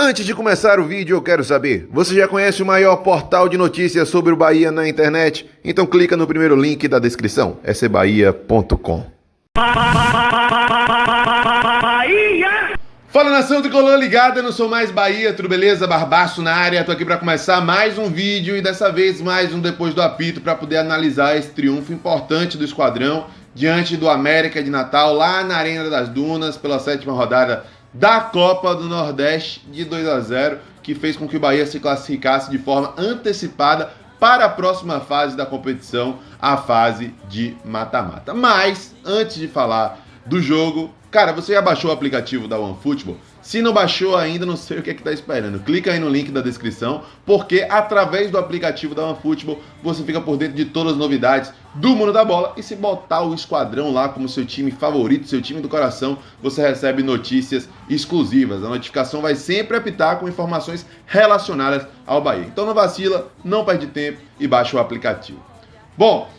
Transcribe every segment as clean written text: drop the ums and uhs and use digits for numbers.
Antes de começar o vídeo, eu quero saber, você já conhece o maior portal de notícias sobre o Bahia na internet? Então clica no primeiro link da descrição, sebahia.com. Fala nação tricolor ligada, eu não sou mais Bahia, tudo beleza? Barbaço na área, tô aqui para começar mais um vídeo e dessa vez mais um depois do apito para poder analisar esse triunfo importante do esquadrão diante do América de Natal lá na Arena das Dunas pela 7ª rodada da Copa do Nordeste de 2-0, que fez com que o Bahia se classificasse de forma antecipada para a próxima fase da competição, a fase de mata-mata. Mas, antes de falar do jogo, cara, você já baixou o aplicativo da OneFootball? Se não baixou ainda, não sei o que está esperando. Clica aí no link da descrição, porque através do aplicativo da OneFootball você fica por dentro de todas as novidades do mundo da bola. E se botar o esquadrão lá como seu time favorito, seu time do coração, você recebe notícias exclusivas. A notificação vai sempre apitar com informações relacionadas ao Bahia. Então não vacila, não perde tempo e baixa o aplicativo. Bom,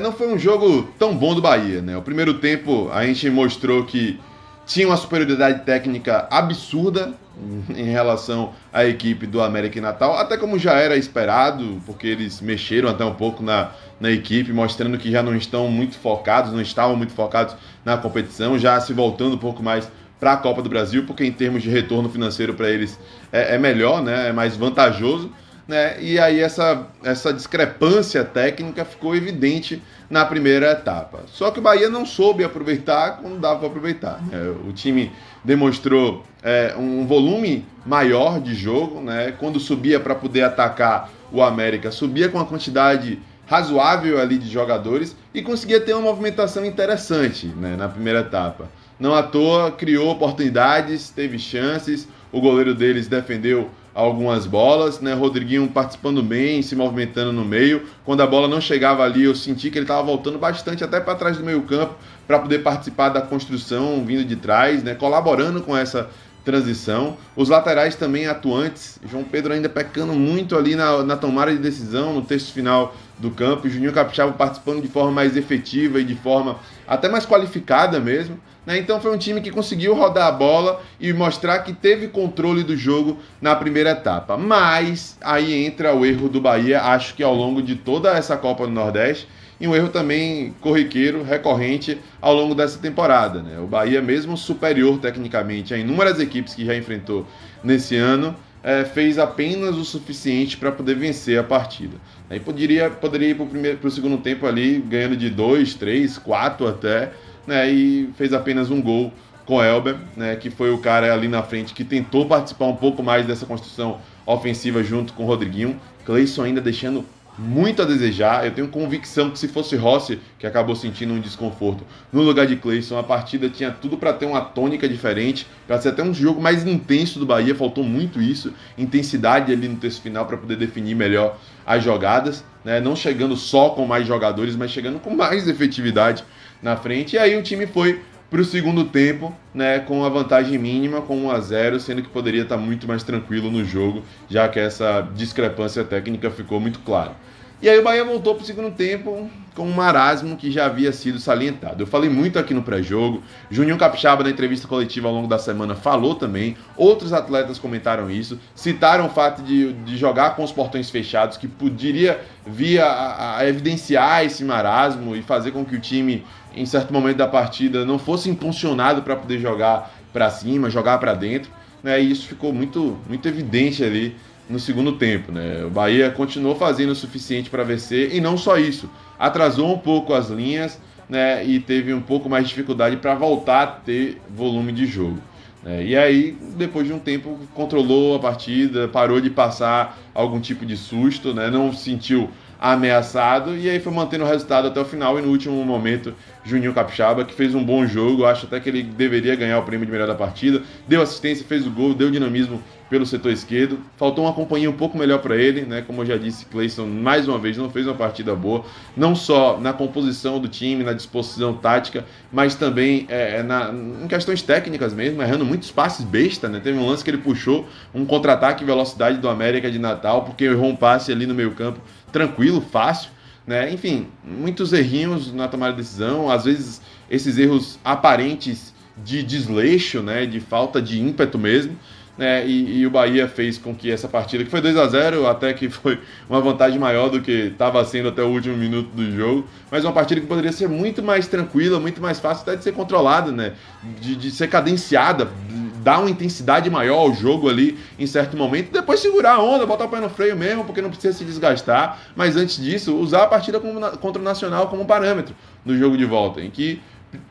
não foi um jogo tão bom do Bahia, né? O primeiro tempo a gente mostrou que tinha uma superioridade técnica absurda em relação à equipe do América de Natal, até como já era esperado, porque eles mexeram até um pouco na equipe, mostrando que já não estão muito focados, não estavam muito focados na competição, já se voltando um pouco mais para a Copa do Brasil, porque em termos de retorno financeiro para eles é melhor, né? É mais vantajoso. Né? E aí essa discrepância técnica ficou evidente na primeira etapa. Só que o Bahia não soube aproveitar quando dava para aproveitar. Né? O time demonstrou um volume maior de jogo, né? Quando subia para poder atacar o América, subia com uma quantidade razoável ali de jogadores e conseguia ter uma movimentação interessante, né? Na primeira etapa. Não à toa, criou oportunidades, teve chances, o goleiro deles defendeu algumas bolas, né? Rodriguinho participando bem, se movimentando no meio. Quando a bola não chegava ali, eu senti que ele estava voltando bastante até para trás do meio campo para poder participar da construção vindo de trás, né? Colaborando com essa transição. Os laterais também atuantes, João Pedro ainda pecando muito ali na tomada de decisão, no terço final do campo, e Juninho Capixaba participando de forma mais efetiva e de forma até mais qualificada mesmo, né? Então foi um time que conseguiu rodar a bola e mostrar que teve controle do jogo na primeira etapa, mas aí entra o erro do Bahia, acho que ao longo de toda essa Copa do Nordeste, e um erro também corriqueiro, recorrente ao longo dessa temporada, né? O Bahia, mesmo superior tecnicamente a inúmeras equipes que já enfrentou nesse ano, fez apenas o suficiente para poder vencer a partida. Aí poderia ir para o segundo tempo ali, ganhando de 2, 3, 4 até, né? E fez apenas um gol com Elber, né? Que foi o cara ali na frente que tentou participar um pouco mais dessa construção ofensiva junto com o Rodriguinho. Cleison ainda deixando muito a desejar. Eu tenho convicção que se fosse Rossi, que acabou sentindo um desconforto, no lugar de Cleison, a partida tinha tudo para ter uma tônica diferente, para ser até um jogo mais intenso do Bahia. Faltou muito isso, intensidade ali no terço final para poder definir melhor as jogadas, né? Não chegando só com mais jogadores, mas chegando com mais efetividade na frente. E aí o time foi para o segundo tempo, né, com a vantagem mínima, com 1-0, sendo que poderia estar muito mais tranquilo no jogo, já que essa discrepância técnica ficou muito clara. E aí o Bahia voltou para o segundo tempo com um marasmo que já havia sido salientado. Eu falei muito aqui no pré-jogo, Juninho Capixaba na entrevista coletiva ao longo da semana falou também, outros atletas comentaram isso, citaram o fato de jogar com os portões fechados, que poderia vir a evidenciar esse marasmo e fazer com que o time, em certo momento da partida, não fosse impulsionado para poder jogar para cima, jogar para dentro, né? E isso ficou muito, muito evidente ali no segundo tempo, né? O Bahia continuou fazendo o suficiente para vencer e não só isso, atrasou um pouco as linhas, né? E teve um pouco mais de dificuldade para voltar a ter volume de jogo, né? E aí, depois de um tempo, controlou a partida, parou de passar algum tipo de susto, né? Não se sentiu ameaçado e aí foi mantendo o resultado até o final. E no último momento, Juninho Capixaba, que fez um bom jogo, acho até que ele deveria ganhar o prêmio de melhor da partida, deu assistência, fez o gol, deu dinamismo pelo setor esquerdo, faltou uma companhia um pouco melhor para ele, né? Como eu já disse, Cleison mais uma vez não fez uma partida boa, não só na composição do time, na disposição tática, mas também em questões técnicas mesmo, errando muitos passes besta, né? Teve um lance que ele puxou um contra-ataque velocidade do América de Natal, porque errou um passe ali no meio campo, tranquilo, fácil, né? Enfim, muitos errinhos na tomada de decisão, às vezes esses erros aparentes de desleixo, né? De falta de ímpeto mesmo, né, e o Bahia fez com que essa partida, que foi 2-0, até que foi uma vantagem maior do que estava sendo até o último minuto do jogo, mas uma partida que poderia ser muito mais tranquila, muito mais fácil até de ser controlada, né, de ser cadenciada, dar uma intensidade maior ao jogo ali em certo momento, depois segurar a onda, botar o pé no freio mesmo, porque não precisa se desgastar, mas antes disso, usar a partida contra o Nacional como parâmetro no jogo de volta, em que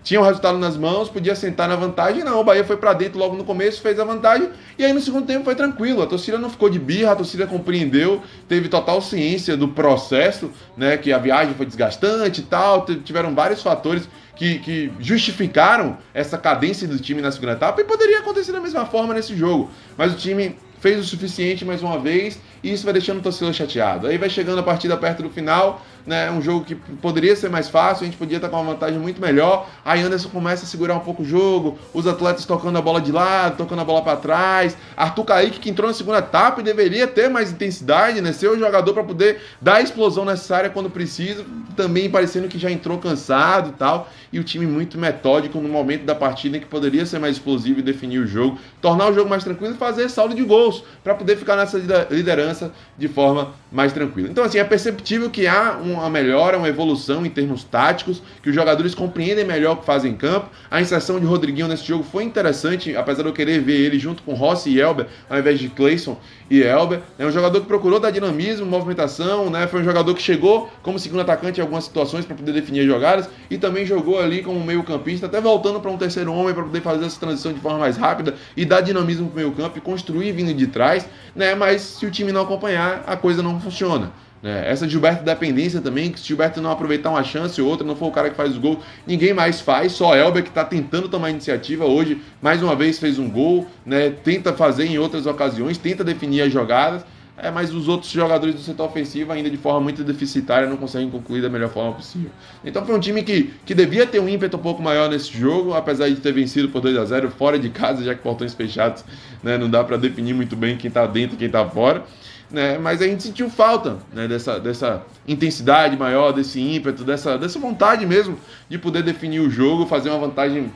tinha o resultado nas mãos, podia sentar na vantagem, não, o Bahia foi para dentro logo no começo, fez a vantagem, e aí no segundo tempo foi tranquilo, a torcida não ficou de birra, a torcida compreendeu, teve total ciência do processo, né, que a viagem foi desgastante e tal, tiveram vários fatores que justificaram essa cadência do time na segunda etapa, e poderia acontecer da mesma forma nesse jogo, mas o time fez o suficiente mais uma vez, e isso vai deixando o torcedor chateado. Aí vai chegando a partida perto do final, né, um jogo que poderia ser mais fácil, a gente podia estar com uma vantagem muito melhor, aí Anderson começa a segurar um pouco o jogo, os atletas tocando a bola de lado, tocando a bola para trás, Arthur Kaique, que entrou na segunda etapa e deveria ter mais intensidade, né, ser o jogador para poder dar a explosão necessária quando precisa, também parecendo que já entrou cansado e tal, e o time muito metódico no momento da partida em que poderia ser mais explosivo e definir o jogo, tornar o jogo mais tranquilo e fazer saldo de gols, para poder ficar nessa liderança de forma mais tranquila. Então, assim, é perceptível que há uma melhora, uma evolução em termos táticos, que os jogadores compreendem melhor o que fazem em campo. A inserção de Rodriguinho nesse jogo foi interessante, apesar de eu querer ver ele junto com Rossi e Elber, ao invés de Cleison e Elber. É um jogador que procurou dar dinamismo, movimentação, né? Foi um jogador que chegou como segundo atacante em algumas situações para poder definir as jogadas e também jogou ali como meio campista, até voltando para um terceiro homem para poder fazer essa transição de forma mais rápida e dar dinamismo para o meio campo e construir vindo de trás, né? Mas se o time não acompanhar, a coisa não funciona. Essa Gilberto dependência também, que se Gilberto não aproveitar uma chance ou outra, não for o cara que faz os gols, ninguém mais faz, só Elber que está tentando tomar iniciativa hoje, mais uma vez fez um gol, né, tenta fazer em outras ocasiões, tenta definir as jogadas, mas os outros jogadores do setor ofensivo ainda de forma muito deficitária não conseguem concluir da melhor forma possível. Então foi um time que devia ter um ímpeto um pouco maior nesse jogo, apesar de ter vencido por 2-0 fora de casa, já que portões fechados, né, não dá para definir muito bem quem está dentro e quem está fora. Né, mas a gente sentiu falta, né, dessa intensidade maior, desse ímpeto, dessa vontade mesmo de poder definir o jogo, fazer uma vantagem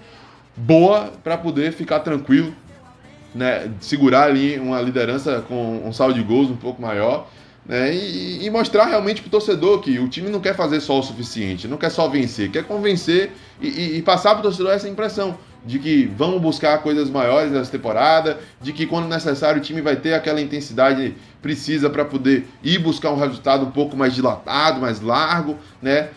boa para poder ficar tranquilo, né, segurar ali uma liderança com um saldo de gols um pouco maior, né, e mostrar realmente para o torcedor que o time não quer fazer só o suficiente, não quer só vencer, quer convencer e passar para o torcedor essa impressão de que vamos buscar coisas maiores nessa temporada, de que quando necessário o time vai ter aquela intensidade precisa para poder ir buscar um resultado um pouco mais dilatado, mais largo, né?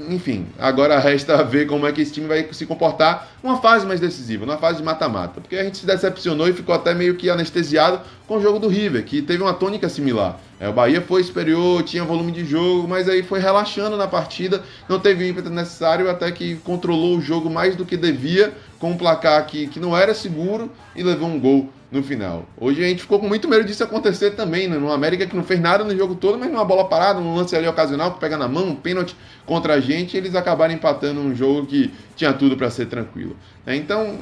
Enfim, agora resta ver como é que esse time vai se comportar numa fase mais decisiva, numa fase de mata-mata, porque a gente se decepcionou e ficou até meio que anestesiado com o jogo do River, que teve uma tônica similar. O Bahia foi superior, tinha volume de jogo, mas aí foi relaxando na partida, não teve o ímpeto necessário, até que controlou o jogo mais do que devia, com um placar que não era seguro e levou um gol no final. Hoje a gente ficou com muito medo disso acontecer também, né? No América que não fez nada no jogo todo, mas numa bola parada, num lance ali ocasional que pega na mão, um pênalti contra a gente, eles acabaram empatando um jogo que tinha tudo para ser tranquilo. Então,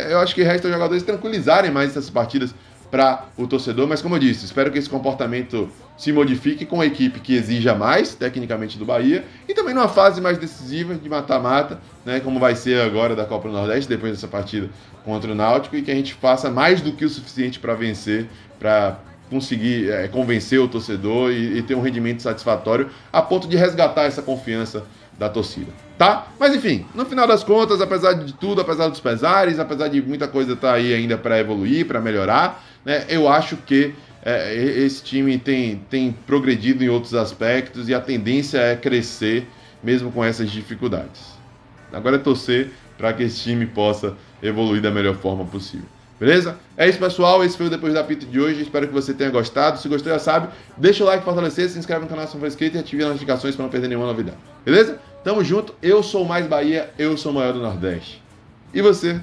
eu acho que resta os jogadores tranquilizarem mais essas partidas para o torcedor, mas como eu disse, espero que esse comportamento se modifique com a equipe que exija mais, tecnicamente, do Bahia, e também numa fase mais decisiva de mata-mata, né, como vai ser agora da Copa do Nordeste, depois dessa partida contra o Náutico, e que a gente faça mais do que o suficiente para vencer, para conseguir convencer o torcedor e ter um rendimento satisfatório, a ponto de resgatar essa confiança da torcida, tá? Mas enfim, no final das contas, apesar de tudo, apesar dos pesares, apesar de muita coisa estar aí ainda para evoluir, para melhorar, né, eu acho que esse time tem progredido em outros aspectos e a tendência é crescer mesmo com essas dificuldades. Agora é torcer para que esse time possa evoluir da melhor forma possível. Beleza? É isso, pessoal. Esse foi o Depois do Apito de hoje. Espero que você tenha gostado. Se gostou, já sabe, deixa o like para fortalecer, se inscreve no canal se não for inscrito e ative as notificações para não perder nenhuma novidade. Beleza? Tamo junto. Eu sou o Mais Bahia, eu sou o maior do Nordeste. E você?